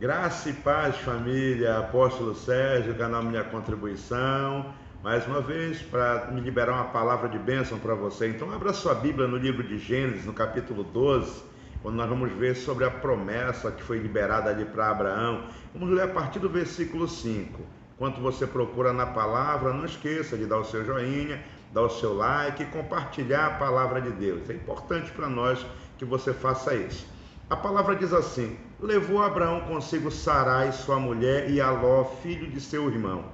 Graça e paz, família, Apóstolo Sérgio, canal Minha Contribuição, mais uma vez, para me liberar uma palavra de bênção para você. Então, abra sua Bíblia no livro de Gênesis, no capítulo 12, quando nós vamos ver sobre a promessa que foi liberada ali para Abraão. Vamos ler a partir do versículo 5. Enquanto você procura na palavra, não esqueça de dar o seu joinha, dar o seu like e compartilhar a palavra de Deus. É importante para nós que você faça isso. A palavra diz assim: levou Abraão consigo Sarai, sua mulher, e Aló, filho de seu irmão,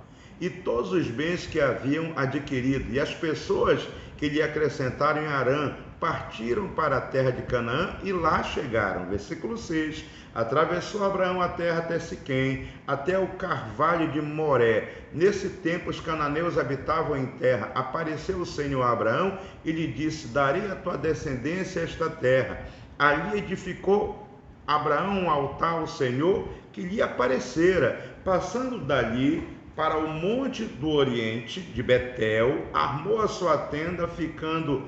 e todos os bens que haviam adquirido, e as pessoas que lhe acrescentaram em Harã, partiram para a terra de Canaã e lá chegaram. Versículo 6. Atravessou Abraão a terra até Siquém, até o carvalho de Moré. Nesse tempo os cananeus habitavam em terra. Apareceu o Senhor a Abraão e lhe disse: darei à tua descendência esta terra. Ali edificou Abraão um altar ao Senhor que lhe aparecera. Passando dali para o monte do oriente de Betel, armou a sua tenda, ficando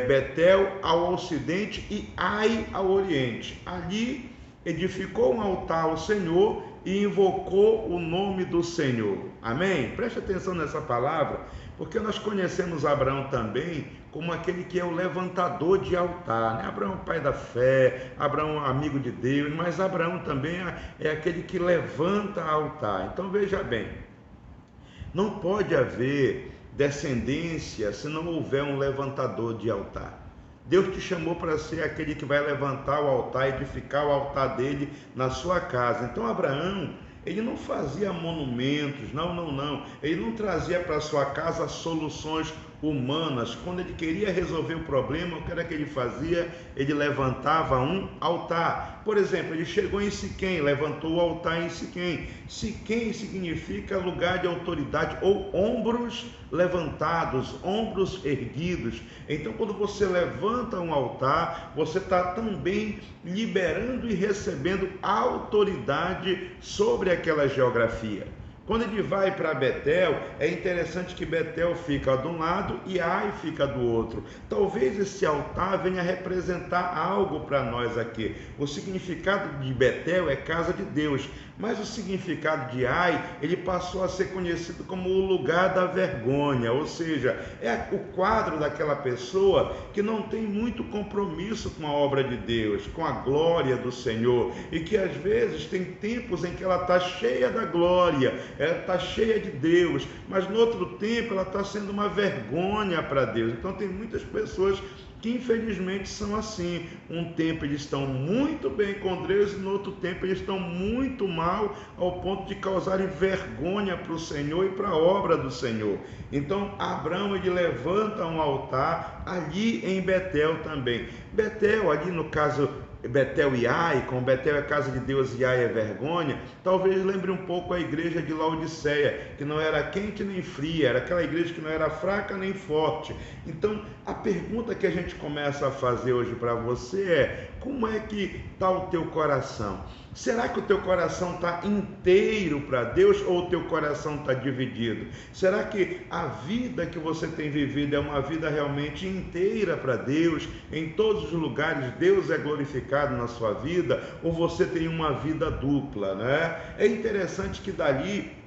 Betel ao ocidente e Ai ao oriente. Ali edificou um altar ao Senhor e invocou o nome do Senhor. Amém? Preste atenção nessa palavra, porque nós conhecemos Abraão também como aquele que é o levantador de altar, né? Abraão, pai da fé, Abraão, amigo de Deus, mas Abraão também é aquele que levanta altar. Então veja bem, não pode haver descendência se não houver um levantador de altar. Deus te chamou para ser aquele que vai levantar o altar, edificar o altar dele na sua casa. Então Abraão, ele não fazia monumentos, não. Ele não trazia para sua casa soluções humanas. Quando ele queria resolver o problema, o que era que ele fazia? Ele levantava um altar. Por exemplo, ele chegou em Siquém, levantou o altar em Siquém. Siquém significa lugar de autoridade ou ombros levantados, ombros erguidos. Então, quando você levanta um altar, você está também liberando e recebendo autoridade sobre aquela geografia. Quando ele vai para Betel, é interessante que Betel fica de um lado e Ai fica do outro. Talvez esse altar venha representar algo para nós aqui. O significado de Betel é casa de Deus, mas o significado de Ai, ele passou a ser conhecido como o lugar da vergonha, ou seja, é o quadro daquela pessoa que não tem muito compromisso com a obra de Deus, com a glória do Senhor, e que às vezes tem tempos em que ela está cheia da glória, ela está cheia de Deus, mas no outro tempo ela está sendo uma vergonha para Deus. Então tem muitas pessoas que infelizmente são assim. Um tempo eles estão muito bem com Deus e no outro tempo eles estão muito mal, ao ponto de causarem vergonha para o Senhor e para a obra do Senhor. Então Abraão, ele levanta um altar ali em Betel também. Betel, ali no caso Betel e Ai, como Betel é casa de Deus e Ai é vergonha, talvez lembre um pouco a igreja de Laodiceia, que não era quente nem fria, era aquela igreja que não era fraca nem forte. Então, a pergunta que a gente começa a fazer hoje para você é: como é que está o teu coração? Será que o teu coração está inteiro para Deus ou o teu coração está dividido? Será que a vida que você tem vivido é uma vida realmente inteira para Deus? Em todos os lugares Deus é glorificado na sua vida? Ou você tem uma vida dupla, né? É interessante que dali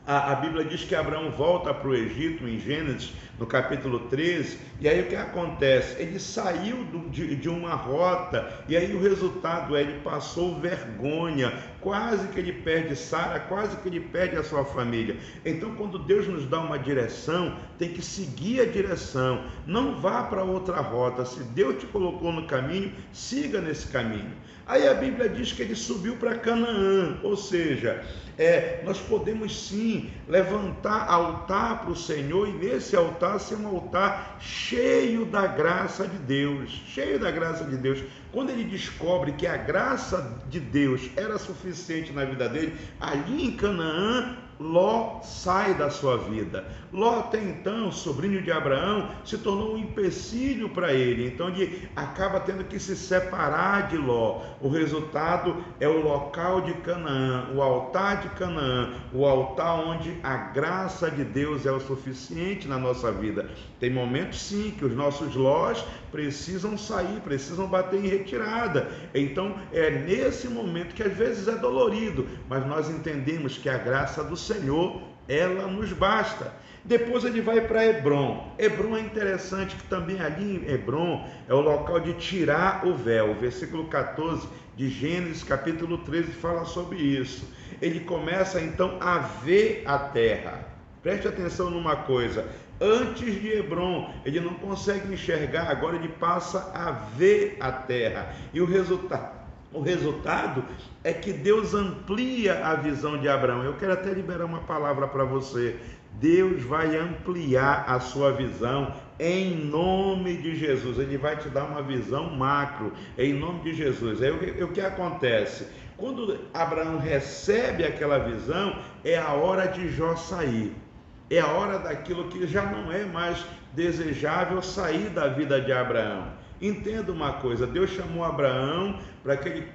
a Bíblia diz que Abraão volta para o Egito, em Gênesis, no capítulo 13, e aí o que acontece? Ele saiu de uma rota, e aí o resultado é, ele passou vergonha, quase que ele perde Sara, quase que ele perde a sua família. Então, quando Deus nos dá uma direção, tem que seguir a direção, não vá para outra rota. Se Deus te colocou no caminho, siga nesse caminho. Aí a Bíblia diz que ele subiu para Canaã, ou seja, nós podemos sim levantar altar para o Senhor, e nesse altar ser um altar cheio da graça de Deus, cheio da graça de Deus. Quando ele descobre que a graça de Deus era suficiente na vida dele, ali em Canaã, Ló sai da sua vida. Ló, até então, sobrinho de Abraão, se tornou um empecilho para ele. Então ele acaba tendo que se separar de Ló. O resultado é o local de Canaã, o altar de Canaã, o altar onde a graça de Deus é o suficiente na nossa vida. Tem momentos, sim, que os nossos Lós precisam sair, precisam bater em retirada. Então é nesse momento que às vezes é dolorido, mas nós entendemos que a graça do Senhor, ela nos basta. Depois ele vai para Hebrom. Hebrom é interessante que também ali em Hebrom é o local de tirar o véu. O versículo 14 de Gênesis capítulo 13 fala sobre isso. Ele começa então a ver a terra. Preste atenção numa coisa, antes de Hebrom ele não consegue enxergar, agora ele passa a ver a terra. E o resultado é que Deus amplia a visão de Abraão. Eu quero até liberar uma palavra para você. Deus vai ampliar a sua visão em nome de Jesus. Ele vai te dar uma visão macro em nome de Jesus. Aí o que acontece? Quando Abraão recebe aquela visão, é a hora de Jó sair. É a hora daquilo que já não é mais desejável sair da vida de Abraão. Entenda uma coisa, Deus chamou Abraão para que ele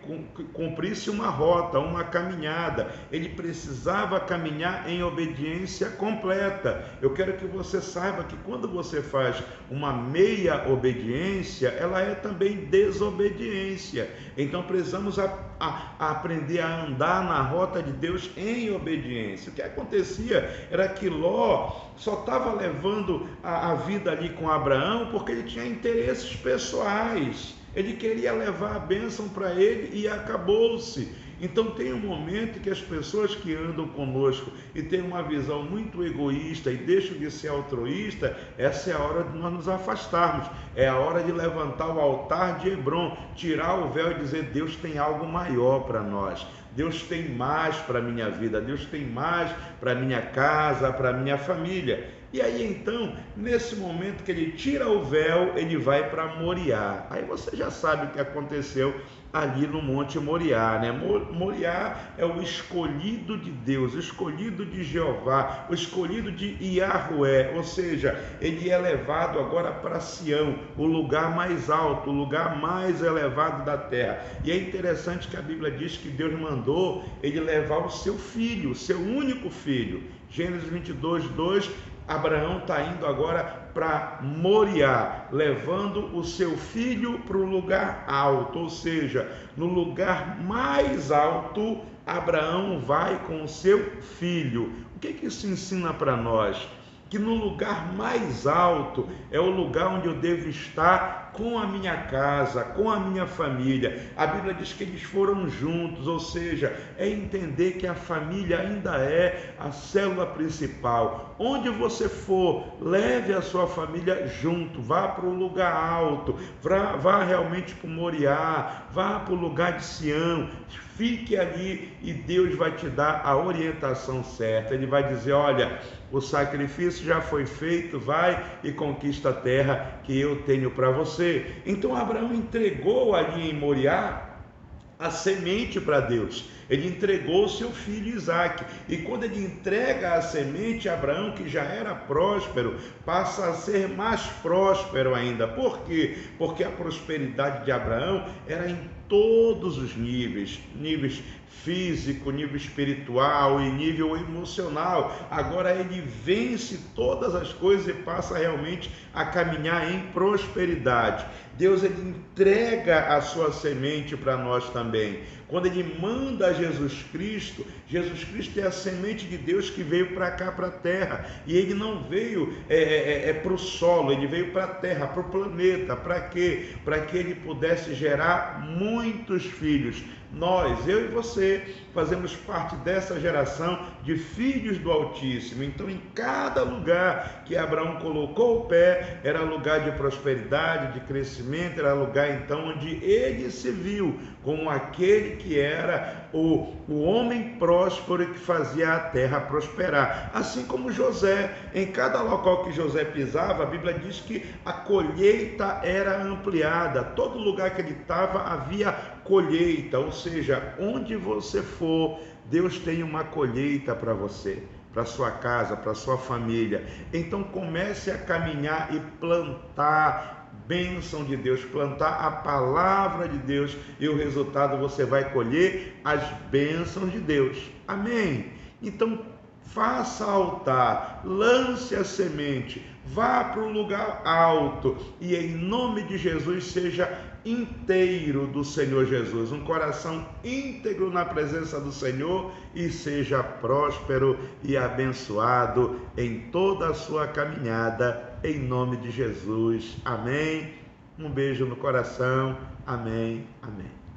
cumprisse uma rota, uma caminhada. Ele precisava caminhar em obediência completa. Eu quero que você saiba que quando você faz uma meia obediência, ela é também desobediência. Então precisamos aprender a andar na rota de Deus em obediência. O que acontecia era que Ló só estava levando a vida ali com Abraão porque ele tinha interesses pessoais. Ele queria levar a bênção para ele e acabou-se. Então tem um momento que as pessoas que andam conosco e têm uma visão muito egoísta e deixam de ser altruísta, essa é a hora de nós nos afastarmos. É a hora de levantar o altar de Hebrom, tirar o véu e dizer: Deus tem algo maior para nós. Deus tem mais para a minha vida, Deus tem mais para a minha casa, para a minha família. E aí então, nesse momento que ele tira o véu, ele vai para Moriá. Aí você já sabe o que aconteceu ali no Monte Moriá, né? Moriá é o escolhido de Deus, o escolhido de Jeová, o escolhido de Iahué, ou seja, ele é levado agora para Sião, o lugar mais alto, o lugar mais elevado da terra. E é interessante que a Bíblia diz que Deus mandou ele levar o seu filho, o seu único filho. Gênesis 22, 2, Abraão está indo agora para Moriá, levando o seu filho para o lugar alto, ou seja, no lugar mais alto, Abraão vai com o seu filho. O que isso ensina para nós? Que no lugar mais alto é o lugar onde eu devo estar com a minha casa, com a minha família. A Bíblia diz que eles foram juntos, ou seja, é entender que a família ainda é a célula principal. Onde você for, leve a sua família junto, vá para o lugar alto, vá realmente para o Moriá, vá para o lugar de Sião, fique ali e Deus vai te dar a orientação certa. Ele vai dizer: olha, o sacrifício já foi feito, vai e conquista a terra que eu tenho para você. Então Abraão entregou ali em Moriá a semente para Deus. Ele entregou o seu filho Isaque. E quando ele entrega a semente, Abraão, que já era próspero, passa a ser mais próspero ainda. Por quê? Porque a prosperidade de Abraão era em todos os níveis físico, nível espiritual e nível emocional. Agora ele vence todas as coisas e passa realmente a caminhar em prosperidade. Deus, ele entrega a sua semente para nós também. Quando ele manda Jesus Cristo é a semente de Deus que veio para cá, para a terra. E ele não veio para o solo, ele veio para a terra, para o planeta. Para quê? Para que ele pudesse gerar muitos filhos. Nós, eu e você, fazemos parte dessa geração de filhos do Altíssimo. Então, em cada lugar que Abraão colocou o pé, era lugar de prosperidade, de crescimento, era lugar então onde ele se viu como aquele que era o homem próspero que fazia a terra prosperar. Assim como José, em cada local que José pisava, a Bíblia diz que a colheita era ampliada. Todo lugar que ele estava havia colheita, ou seja, onde você for, Deus tem uma colheita para você. para sua casa, para sua família. Então comece a caminhar e plantar bênção de Deus, plantar a palavra de Deus, e o resultado você vai colher as bênçãos de Deus. Amém? Então faça altar, lance a semente, vá para um lugar alto e em nome de Jesus seja inteiro do Senhor Jesus, um coração íntegro na presença do Senhor, e seja próspero e abençoado em toda a sua caminhada, em nome de Jesus. Amém. Um beijo no coração. Amém. Amém.